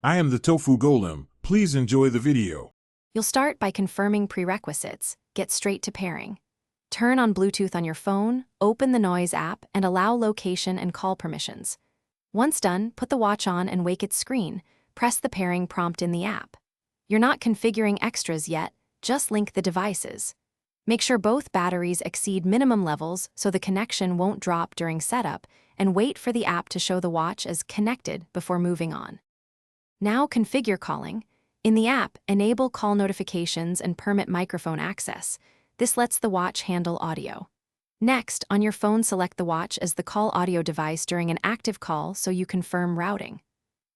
I am the Tofu Golem. Please enjoy the video. You'll start by confirming prerequisites. Get straight to pairing. Turn on Bluetooth on your phone, open the Noise app, and allow location and call permissions. Once done, put the watch on and wake its screen. Press the pairing prompt in the app. You're not configuring extras yet, just link the devices. Make sure both batteries exceed minimum levels so the connection won't drop during setup, and wait for the app to show the watch as connected before moving on. Now configure calling. In the app, enable call notifications and permit microphone access. This lets the watch handle audio. Next, on your phone, select the watch as the call audio device during an active call so you confirm routing.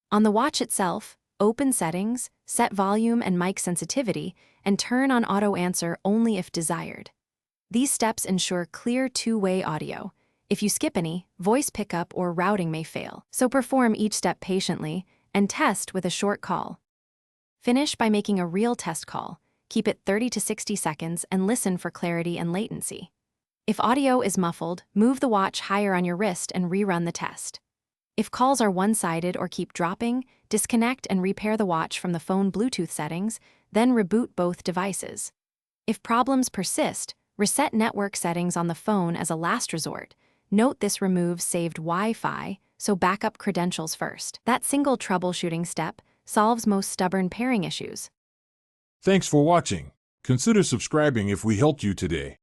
On the watch itself, open Settings, set volume and mic sensitivity, and turn on auto answer only if desired. These steps ensure clear two-way audio. If you skip any, voice pickup or routing may fail, so perform each step patiently and test with a short call. Finish by making a real test call. Keep it 30 to 60 seconds and listen for clarity and latency. If audio is muffled, move the watch higher on your wrist and rerun the test. If calls are one-sided or keep dropping, disconnect and repair the watch from the phone Bluetooth settings, then reboot both devices. If problems persist, reset network settings on the phone as a last resort. Note this removes saved Wi-Fi, so backup credentials first. That single troubleshooting step solves most stubborn pairing issues. Thanks for watching. Consider subscribing if we helped you today.